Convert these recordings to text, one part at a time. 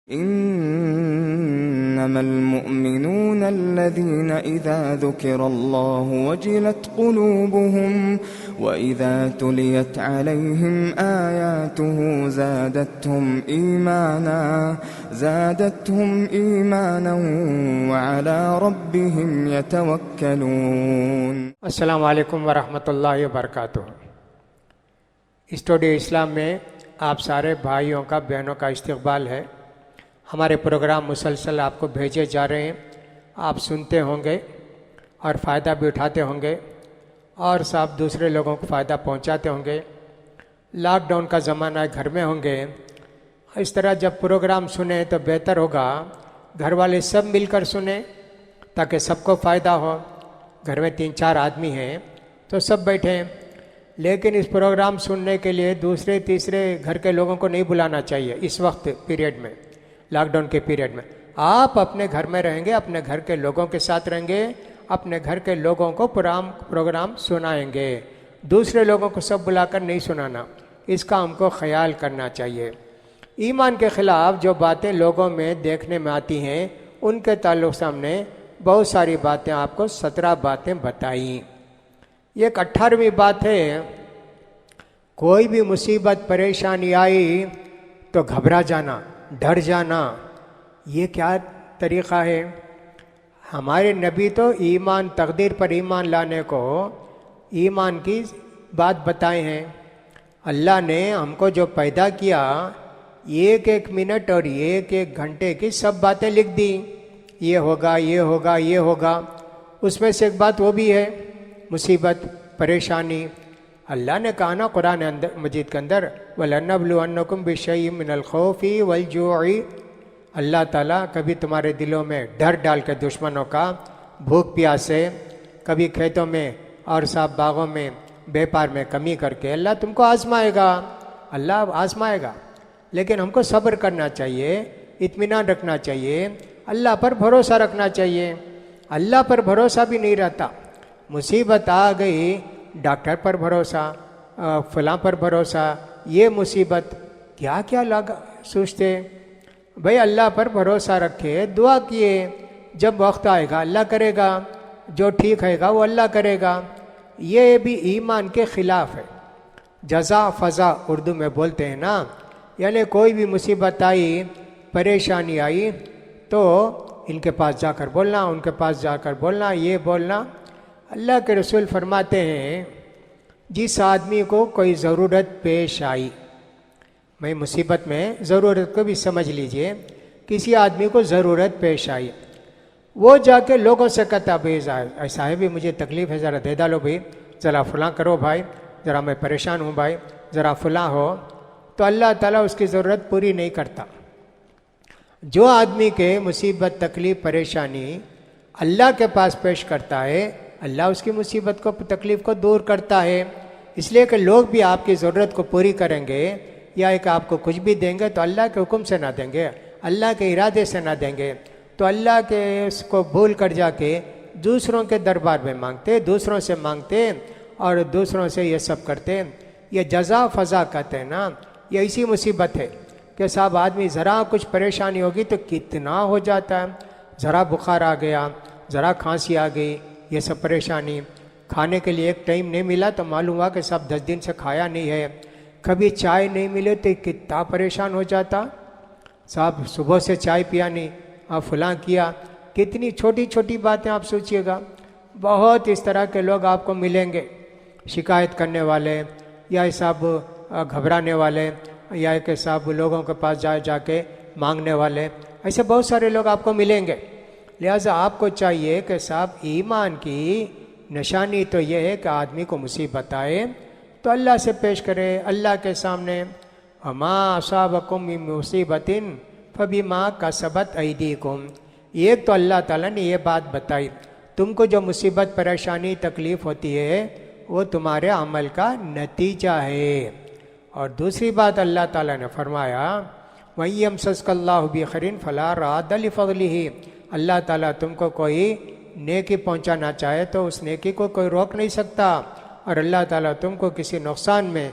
إنما المؤمنون الذين إذا ذكر الله وجلت قلوبهم وإذا تليت عليهم آياته زادتهم إيمانا وعلى ربهم يتوكلون. السلام علیکم ورحمۃ اللہ وبرکاتہ. اسٹوڈیو اسلام میں آپ سارے بھائیوں کا بہنوں کا استقبال ہے. ہمارے پروگرام مسلسل آپ کو بھیجے جا رہے ہیں. آپ سنتے ہوں گے اور فائدہ بھی اٹھاتے ہوں گے اور سب دوسرے لوگوں کو فائدہ پہنچاتے ہوں گے. لاک ڈاؤن کا زمانہ ہے, گھر میں ہوں گے. اس طرح جب پروگرام سنیں تو بہتر ہوگا گھر والے سب مل کر سنیں تاکہ سب کو فائدہ ہو. گھر میں 3-4 آدمی ہیں تو سب بیٹھیں, لیکن اس پروگرام سننے کے لیے دوسرے تیسرے گھر کے لوگوں کو نہیں بلانا چاہیے. اس وقت پیریڈ میں, لاک ڈاؤن کے پیریڈ میں آپ اپنے گھر میں رہیں گے, اپنے گھر کے لوگوں کے ساتھ رہیں گے, اپنے گھر کے لوگوں کو پروگرام سنائیں گے. دوسرے لوگوں کو سب بلا کر نہیں سنانا, اس کا ہم کو خیال کرنا چاہیے. ایمان کے خلاف جو باتیں لوگوں میں دیکھنے میں آتی ہیں ان کے تعلق سے ہم نے بہت ساری باتیں آپ کو 17 باتیں بتائیں. یہ ایک 18ویں بات ہے, کوئی بھی مصیبت پریشانی آئی تو گھبرا جانا, ڈر جانا. یہ کیا طریقہ ہے؟ ہمارے نبی تو ایمان, تقدیر پر ایمان لانے کو ایمان کی بات بتائے ہیں. اللہ نے ہم کو جو پیدا کیا 1 منٹ اور 1 گھنٹے کی سب باتیں لکھ دی. یہ ہوگا, یہ ہوگا, یہ ہوگا. اس میں سے ایک بات وہ بھی ہے مصیبت, پریشانی. اللہ نے کہا نا قرآن مجید کے اندر وَلَنَبْلُوَنَّكُمْ بِشَيْءٍ مِّنَ الْخَوْفِ وَالْجُوعِ. اللہ تعالیٰ کبھی تمہارے دلوں میں ڈر ڈال کے دشمنوں کا, بھوک پیاس سے, کبھی کھیتوں میں اور صاحب باغوں میں بیپار میں کمی کر کے اللہ تم کو آزمائے گا. اللہ آزمائے گا, لیکن ہم کو صبر کرنا چاہیے, اطمینان رکھنا چاہیے, اللہ پر بھروسہ رکھنا چاہیے. اللہ پر بھروسہ بھی نہیں رہتا. مصیبت آ گئی, ڈاکٹر پر بھروسہ, فلاں پر بھروسہ, یہ مصیبت کیا کیا لوگ سوچتے. بھئی اللہ پر بھروسہ رکھے, دعا کیے, جب وقت آئے گا اللہ کرے گا, جو ٹھیک ہے گا وہ اللہ کرے گا. یہ بھی ایمان کے خلاف ہے. جزا فضا اردو میں بولتے ہیں نا, یعنی کوئی بھی مصیبت آئی, پریشانی آئی تو ان کے پاس جا کر بولنا, ان کے پاس جا کر بولنا, یہ بولنا. اللہ کے رسول فرماتے ہیں جس آدمی کو کوئی ضرورت پیش آئی, میں مصیبت میں ضرورت کو بھی سمجھ لیجئے, کسی آدمی کو ضرورت پیش آئی, وہ جا کے لوگوں سے کہتا بھائی ایسا ہے بھی مجھے تکلیف ہے, ذرا دے ڈالو بھائی, ذرا فلاں کرو بھائی, ذرا میں پریشان ہوں بھائی, ذرا فلاں ہو. تو اللہ تعالیٰ اس کی ضرورت پوری نہیں کرتا. جو آدمی کے مصیبت تکلیف پریشانی اللہ کے پاس پیش کرتا ہے, اللہ اس کی مصیبت کو تکلیف کو دور کرتا ہے. اس لیے کہ لوگ بھی آپ کی ضرورت کو پوری کریں گے یا ایک آپ کو کچھ بھی دیں گے تو اللہ کے حکم سے نہ دیں گے, اللہ کے ارادے سے نہ دیں گے. تو اللہ کے اس کو بھول کر جا کے دوسروں کے دربار میں مانگتے, دوسروں سے مانگتے اور دوسروں سے یہ سب کرتے. یہ جزا فضا کہتے ہیں نا, یہ اسی مصیبت ہے کہ صاحب آدمی ذرا کچھ پریشانی ہوگی تو کتنا ہو جاتا ہے. ذرا بخار آ گیا, ذرا کھانسی آ گئی, یہ سب پریشانی. کھانے کے لیے ایک ٹائم نہیں ملا تو معلوم ہوا کہ صاحب 10 دن سے کھایا نہیں ہے. کبھی چائے نہیں ملے تو کتنا پریشان ہو جاتا, صاحب صبح سے چائے پیا نہیں, آپ فلاں کیا. کتنی چھوٹی چھوٹی باتیں آپ سوچئے گا. بہت اس طرح کے لوگ آپ کو ملیں گے, شکایت کرنے والے یا صاحب گھبرانے والے یا کہ صاحب لوگوں کے پاس جا کے مانگنے والے. ایسے بہت سارے لوگ آپ کو ملیں گے. لہٰذا آپ کو چاہیے کہ صاحب ایمان کی نشانی تو یہ ہے کہ آدمی کو مصیبت آئے تو اللہ سے پیش کرے, اللہ کے سامنے. وما اصابکم من مصیبت فبما کسبت ایدیکم. ایک تو اللہ تعالیٰ نے یہ بات بتائی, تم کو جو مصیبت پریشانی تکلیف ہوتی ہے وہ تمہارے عمل کا نتیجہ ہے. اور دوسری بات اللہ تعالیٰ نے فرمایا وَيَمْسَسْكَ اللَّهُ بِخَيْرٍ فَلَا رَادَّ لِفَضْلِهِ. اللہ تعالیٰ تم کو کوئی نیکی پہنچانا چاہے تو اس نیکی کو کوئی روک نہیں سکتا, اور اللہ تعالیٰ تم کو کسی نقصان میں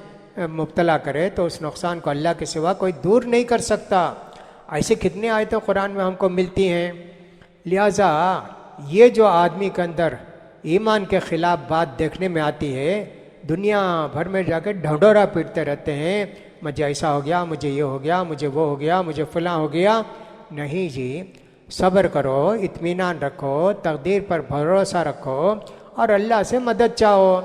مبتلا کرے تو اس نقصان کو اللہ کے سوا کوئی دور نہیں کر سکتا. ایسے کتنے آیتیں قرآن میں ہم کو ملتی ہیں. لہٰذا یہ جو آدمی کے اندر ایمان کے خلاف بات دیکھنے میں آتی ہے، دنیا بھر میں جا کے ڈھنڈورا پیٹتے رہتے ہیں، مجھے ایسا ہو گیا، مجھے یہ ہو گیا، مجھے وہ ہو گیا، مجھے فلاں ہو گیا. نہیں جی، صبر کرو، اطمینان رکھو، تقدیر پر بھروسہ رکھو اور اللہ سے مدد چاہو.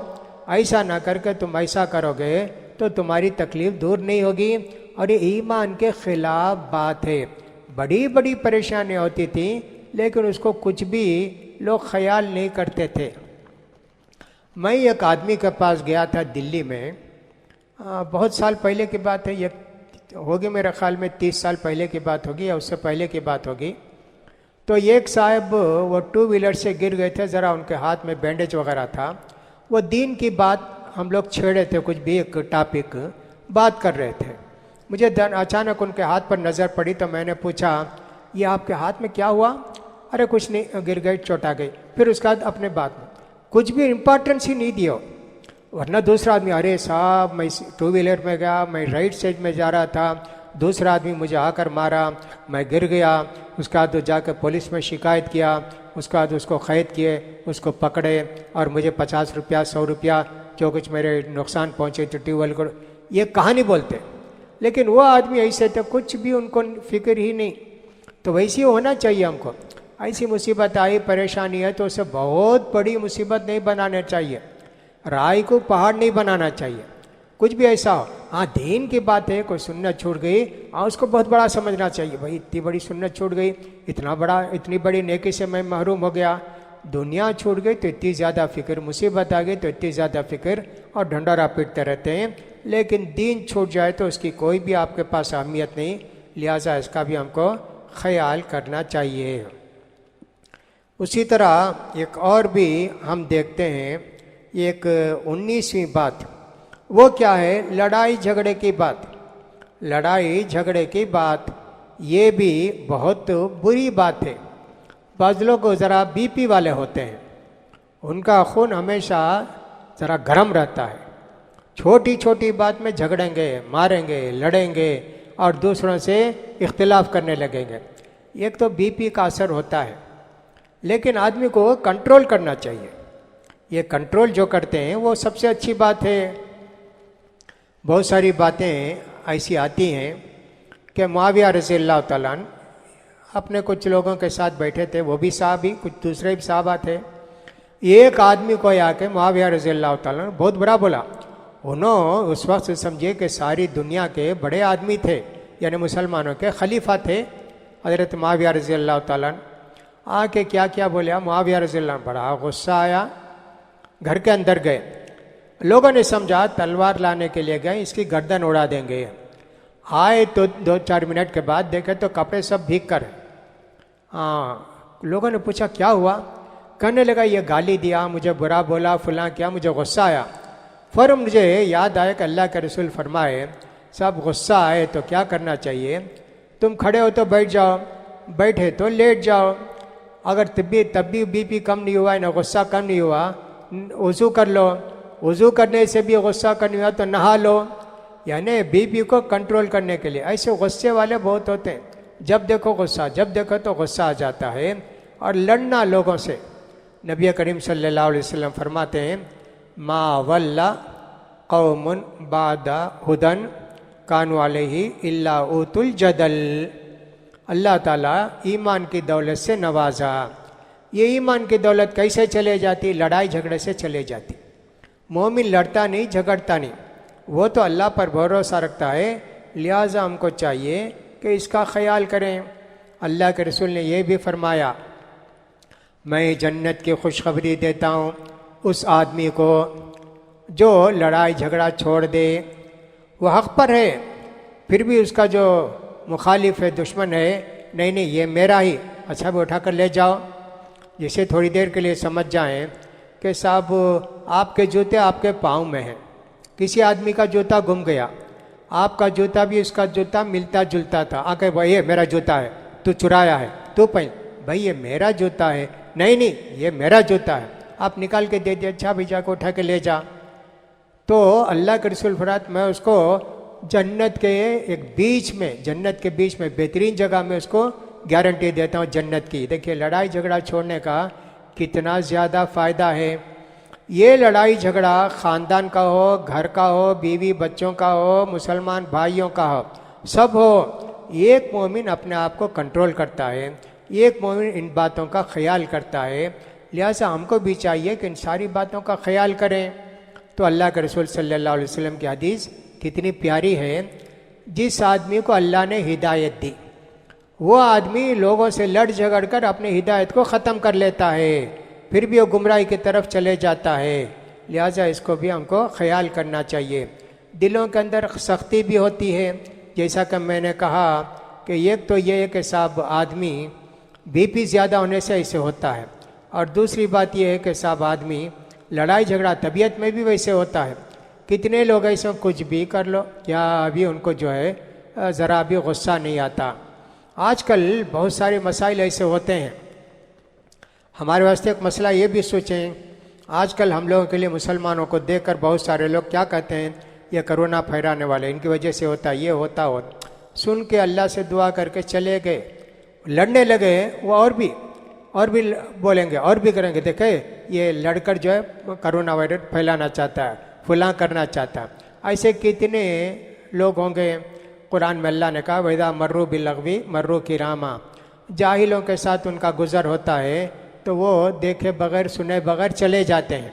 ایسا نہ کر کے تم ایسا کرو گے تو تمہاری تکلیف دور نہیں ہوگی. اور یہ ایمان کے خلاف بات ہے. بڑی بڑی پریشانیاں ہوتی تھیں لیکن اس کو کچھ بھی لوگ خیال نہیں کرتے تھے. میں ایک آدمی کے پاس گیا تھا دلی میں، بہت سال پہلے کی بات ہے، یہ ہوگی میرے خیال میں 30 سال پہلے کی بات ہوگی یا اس سے پہلے کی بات ہوگی. تو ایک صاحب وہ 2 ویلر سے گر گئے تھے، ذرا ان کے ہاتھ میں بینڈیج وغیرہ تھا. وہ دین کی بات ہم لوگ چھیڑے تھے، کچھ بھی ایک ٹاپک بات کر رہے تھے. مجھے اچانک ان کے ہاتھ پر نظر پڑی تو میں نے پوچھا یہ آپ کے ہاتھ میں کیا ہوا؟ ارے کچھ نہیں، گر گئی، چوٹ آ گئی. پھر اس کے بعد اپنے بات میں کچھ بھی امپورٹنس ہی نہیں دیا. ورنہ دوسرا آدمی، ارے صاحب میں 2 ویلر میں گیا، میں رائٹ سائڈ میں جا رہا تھا، دوسرا آدمی مجھے آ کر مارا، میں گر گیا. اس کے بعد جا کے پولیس میں شکایت کیا، اس کے بعد اس کو قید کیے، اس کو پکڑے اور مجھے 50 روپیہ 100 روپیہ جو کچھ میرے نقصان پہنچے تو ٹیوب ویل کو. یہ کہانی بولتے، لیکن وہ آدمی ایسے تھے کچھ بھی ان کو فکر ہی نہیں. تو ویسے ہونا چاہیے ہم کو. ایسی مصیبت آئی، پریشانی ہے تو اسے بہت بڑی مصیبت نہیں بنانا چاہیے، رائے کو پہاڑ نہیں بنانا چاہیے. کچھ بھی ایسا ہو، ہاں دین کی بات ہے، کوئی سنت چھوٹ گئی، ہاں اس کو بہت بڑا سمجھنا چاہیے. بھائی اتنی بڑی سنت چھوٹ گئی، اتنی بڑی نیکی سے میں محروم ہو گیا. دنیا چھوٹ گئی تو اتنی زیادہ فکر، مصیبت آ گئی تو اتنی زیادہ فکر اور ڈھنڈورا پیٹتے رہتے ہیں. لیکن دین چھوٹ جائے تو اس کی کوئی بھی آپ کے پاس اہمیت نہیں. لہٰذا اس کا بھی ہم کو خیال کرنا چاہیے. اسی طرح ایک اور بھی ہم دیکھتے ہیں، ایک 19ویں بات، وہ کیا ہے؟ لڑائی جھگڑے کی بات. لڑائی جھگڑے کی بات یہ بھی بہت بری بات ہے. بعض لوگ ذرا BP والے ہوتے ہیں، ان کا خون ہمیشہ ذرا گرم رہتا ہے، چھوٹی چھوٹی بات میں جھگڑیں گے، ماریں گے، لڑیں گے اور دوسروں سے اختلاف کرنے لگیں گے. ایک تو BP کا اثر ہوتا ہے، لیکن آدمی کو کنٹرول کرنا چاہیے. یہ کنٹرول جو کرتے ہیں وہ سب سے اچھی بات ہے. بہت ساری باتیں ایسی آتی ہیں کہ معاویہ رضی اللہ تعالیٰ عنہ اپنے کچھ لوگوں کے ساتھ بیٹھے تھے، وہ بھی صحابی، کچھ دوسرے بھی صحابہ تھے. ایک آدمی کو آ کے معاویہ رضی اللہ تعالیٰ عنہ بہت برا بولا. انہوں اس وقت سمجھے کہ ساری دنیا کے بڑے آدمی تھے، یعنی مسلمانوں کے خلیفہ تھے حضرت معاویہ رضی اللہ تعالیٰ عنہ. آ کے کیا بولیا معاویہ رضی اللہ عنہ، بڑا غصہ آیا. گھر کے اندر گئے، لوگوں نے سمجھا تلوار لانے کے لیے گئے، اس کی گردن اڑا دیں گے. آئے تو 2-4 منٹ کے بعد دیکھے تو کپڑے سب بھیگ کر. لوگوں نے پوچھا کیا ہوا؟ کہنے لگا یہ گالی دیا، مجھے برا بولا، فلاں کیا، مجھے غصہ آیا. فوراً مجھے یاد آیا کہ اللہ کے رسول فرمائے سب غصہ آئے تو کیا کرنا چاہیے؟ تم کھڑے ہو تو بیٹھ جاؤ، بیٹھے تو لیٹ جاؤ. اگر تب بھی BP کم نہیں ہوا، نہ غصہ کم نہیں ہوا، وضو کر لو. وضو کرنے سے بھی غصہ کم نہیں ہوا تو نہا لو. یعنی BP کو کنٹرول کرنے کے لیے. ایسے غصے والے بہت ہوتے ہیں، جب دیکھو غصہ، جب دیکھو تو غصہ آ جاتا ہے. اور لڑنا لوگوں سے، نبی کریم صلی اللہ علیہ وسلم فرماتے ہیں ما ولا قوم بعد ہدن کانوا علیہ الا اوت الجدل. اللہ تعالیٰ ایمان کی دولت سے نوازا. یہ ایمان کی دولت کیسے چلے جاتی؟ لڑائی جھگڑے سے چلے جاتی. مومن لڑتا نہیں، جھگڑتا نہیں، وہ تو اللہ پر بھروسہ رکھتا ہے. لہٰذا ہم کو چاہیے کہ اس کا خیال کریں. اللہ کے رسول نے یہ بھی فرمایا میں جنت کی خوشخبری دیتا ہوں اس آدمی کو جو لڑائی جھگڑا چھوڑ دے. وہ حق پر ہے، پھر بھی اس کا جو مخالف ہے، دشمن ہے، نہیں یہ میرا ہی، اچھا بھی اٹھا کر لے جاؤ. جسے تھوڑی دیر کے لیے سمجھ جائیں کہ صاحب آپ کے جوتے آپ کے پاؤں میں ہیں. کسی آدمی کا جوتا گم گیا، آپ کا جوتا بھی اس کا جوتا ملتا جلتا تھا. آ کے بھائی یہ میرا جوتا ہے، تو چرایا ہے، تو پہن. بھائی یہ میرا جوتا ہے. نہیں یہ میرا جوتا ہے. آپ نکال کے دے دیا، اچھا بھی جا کے اٹھا کے لے جا. تو اللہ کے رسول فرات میں اس کو جنت کے ایک بیچ میں، جنت کے بیچ میں بہترین جگہ میں اس کو گارنٹی دیتا ہوں جنت کی۔ دیکھیے لڑائی جھگڑا چھوڑنے کا کتنا زیادہ فائدہ ہے۔ یہ لڑائی جھگڑا خاندان کا ہو، گھر کا ہو، بیوی بچوں کا ہو، مسلمان بھائیوں کا ہو، سب ہو، ایک مومن اپنے آپ کو کنٹرول کرتا ہے، ایک مومن ان باتوں کا خیال کرتا ہے۔ لہٰذا ہم کو بھی چاہیے کہ ان ساری باتوں کا خیال کریں۔ تو اللہ کے رسول صلی اللہ علیہ وسلم کی حدیث کتنی پیاری ہے، جس آدمی کو اللہ نے ہدایت دی وہ آدمی لوگوں سے لڑ جھگڑ کر اپنی ہدایت کو ختم کر لیتا ہے، پھر بھی وہ گمراہی کی طرف چلے جاتا ہے۔ لہٰذا اس کو بھی ہم کو خیال کرنا چاہیے۔ دلوں کے اندر سختی بھی ہوتی ہے، جیسا کہ میں نے کہا کہ ایک تو یہ ہے کہ صاحب آدمی بی پی زیادہ ہونے سے ایسے ہوتا ہے، اور دوسری بات یہ ہے کہ صاحب آدمی لڑائی جھگڑا طبیعت میں بھی ویسے ہوتا ہے۔ کتنے لوگ ایسے کچھ بھی کر لو کیا ابھی ان کو جو ہے ذرا بھی غصہ نہیں آتا۔ آج کل بہت سارے مسائل ایسے ہوتے ہیں۔ ہمارے واسطے ایک مسئلہ یہ بھی سوچیں، آج کل ہم لوگوں کے لیے مسلمانوں کو دیکھ کر بہت سارے لوگ کیا کہتے ہیں، یہ کرونا پھیلانے والے ان کی وجہ سے ہوتا، یہ ہوتا ہو، سن کے اللہ سے دعا کر کے چلے گئے، لڑنے لگے وہ اور بھی بولیں گے اور بھی کریں گے، دیکھیں یہ لڑ کر جو ہے کرونا وائرس پھیلانا چاہتا ہے، فلاں کرنا چاہتا ہے۔ ایسے کتنے لوگ ہوں گے۔ قرآن میں اللہ نے کہا وَإِذَا مَرُّوا بِاللَّغْوِ مَرُّوا كِرَامًا، جاہلوں کے ساتھ ان کا گزر ہوتا ہے تو وہ دیکھے بغیر سنے بغیر چلے جاتے ہیں۔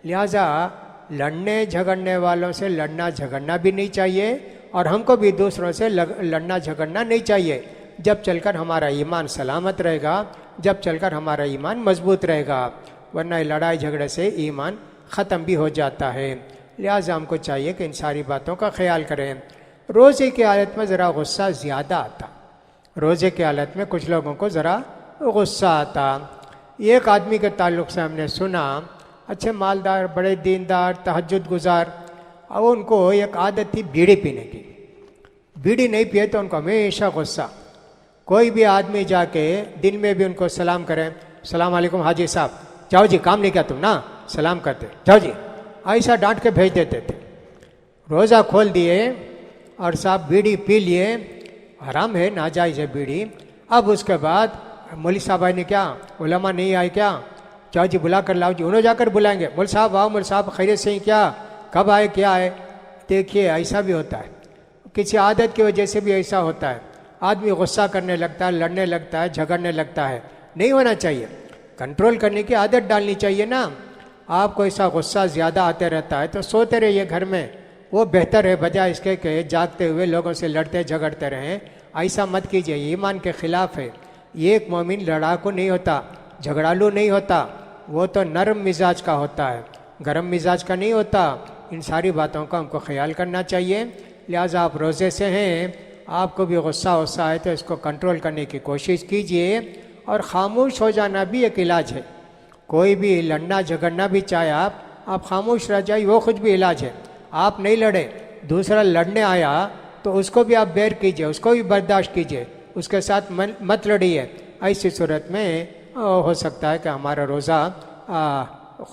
لہٰذا لڑنے جھگڑنے والوں سے لڑنا جھگڑنا بھی نہیں چاہیے، اور ہم کو بھی دوسروں سے لڑنا جھگڑنا نہیں چاہیے، جب چل کر ہمارا ایمان سلامت رہے گا، جب چل کر ہمارا ایمان مضبوط رہے گا، ورنہ لڑائی جھگڑے سے ایمان ختم بھی ہو جاتا ہے۔ لہٰذا ہم کو چاہیے کہ ان ساری باتوں کا خیال کریں۔ روزے کی حالت میں ذرا غصہ زیادہ آتا، روزے کی حالت میں کچھ لوگوں کو ذرا غصہ آتا۔ ایک آدمی کے تعلق سے ہم نے سنا، اچھے مالدار، بڑے دیندار، تہجد گزار، اور ان کو ایک عادت تھی بیڑی پینے کی۔ بیڑی نہیں پیے تو ان کو ہمیشہ غصہ۔ کوئی بھی آدمی جا کے دن میں بھی ان کو سلام کرے، السلام علیکم حاجی صاحب، جاؤ جی کام نہیں کیا تم نا، سلام کرتے، جاؤ جی، ایسا ڈانٹ کے بھیج دیتے تھے۔ روزہ کھول دیے اور صاحب بیڑی پی لیے، حرام ہے، ناجائز ہے بیڑی۔ اب اس کے بعد مولوی صاحب آئے نے کیا، علماء نہیں آئے کیا، جاؤ جی بلا کر لاؤ جی، انہوں جا کر بلائیں گے، مول صاحب آؤ، مول صاحب خیریت سے ہی، کیا کب آئے کیا ہے۔ دیکھیے ایسا بھی ہوتا ہے، کسی عادت کی وجہ سے بھی ایسا ہوتا ہے، آدمی غصہ کرنے لگتا ہے، لڑنے لگتا ہے، جھگڑنے لگتا ہے۔ نہیں ہونا چاہیے، کنٹرول کرنے کی عادت ڈالنی چاہیے نا۔ آپ کو ایسا غصہ زیادہ آتے رہتا ہے تو سوتے رہیے گھر میں، وہ بہتر ہے بجائے اس کے کہ جاگتے ہوئے لوگوں سے لڑتے جھگڑتے رہیں۔ ایسا مت کیجیے، یہ ایمان کے خلاف ہے۔ ایک مومن لڑاکو نہیں ہوتا، جھگڑالو نہیں ہوتا، وہ تو نرم مزاج کا ہوتا ہے، گرم مزاج کا نہیں ہوتا۔ ان ساری باتوں کا ہم کو خیال کرنا چاہیے۔ لہٰذا آپ روزے سے ہیں، آپ کو بھی غصہ آئے تو اس کو کنٹرول کرنے کی کوشش کیجیے، اور خاموش ہو جانا بھی ایک علاج ہے۔ کوئی بھی لڑنا جھگڑنا بھی چاہے آپ خاموش رہ جائیے، وہ خود بھی علاج ہے۔ آپ نہیں لڑے، دوسرا لڑنے آیا تو اس کو بھی آپ بیئر کیجیے، اس کو بھی برداشت کیجیے، اس کے ساتھ مت لڑیے۔ ایسی صورت میں ہو سکتا ہے کہ ہمارا روزہ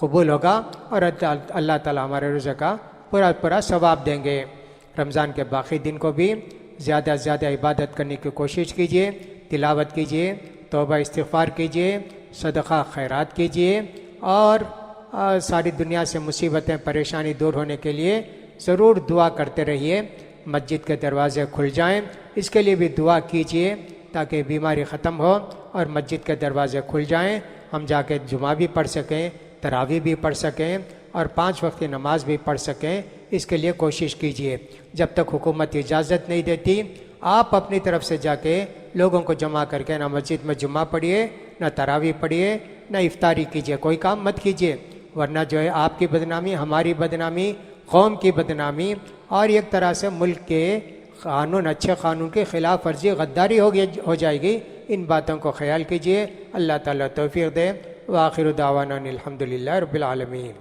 قبول ہوگا، اور اللہ تعالیٰ ہمارے روزے کا پورا ثواب دیں گے۔ رمضان کے باقی دن کو بھی زیادہ سے زیادہ عبادت کرنے کی کوشش کیجیے، تلاوت کیجیے، توبہ استغفار کیجیے، صدقہ خیرات کیجیے، اور ساری دنیا سے مصیبتیں پریشانی دور ہونے کے لیے ضرور دعا کرتے رہیے۔ مسجد کے دروازے کھل جائیں، اس کے لیے بھی دعا کیجیے تاکہ بیماری ختم ہو اور مسجد کے دروازے کھل جائیں، ہم جا کے جمعہ بھی پڑھ سکیں، تراویح بھی پڑھ سکیں، اور 5 وقت کی نماز بھی پڑھ سکیں۔ اس کے لیے کوشش کیجیے۔ جب تک حکومت اجازت نہیں دیتی، آپ اپنی طرف سے جا کے لوگوں کو جمع کر کے نہ مسجد میں جمعہ پڑھیے، نہ تراویح پڑھیے، نہ افطاری کیجیے، کوئی کام مت کیجیے، ورنہ جو ہے آپ کی بدنامی، ہماری بدنامی، قوم کی بدنامی، اور ایک طرح سے ملک کے اچھے قانون کے خلاف ورزی، غداری ہو جائے گی۔ ان باتوں کو خیال کیجیے۔ اللہ تعالیٰ توفیق دے۔ وآخر دعوانا الحمدللہ رب العالمین۔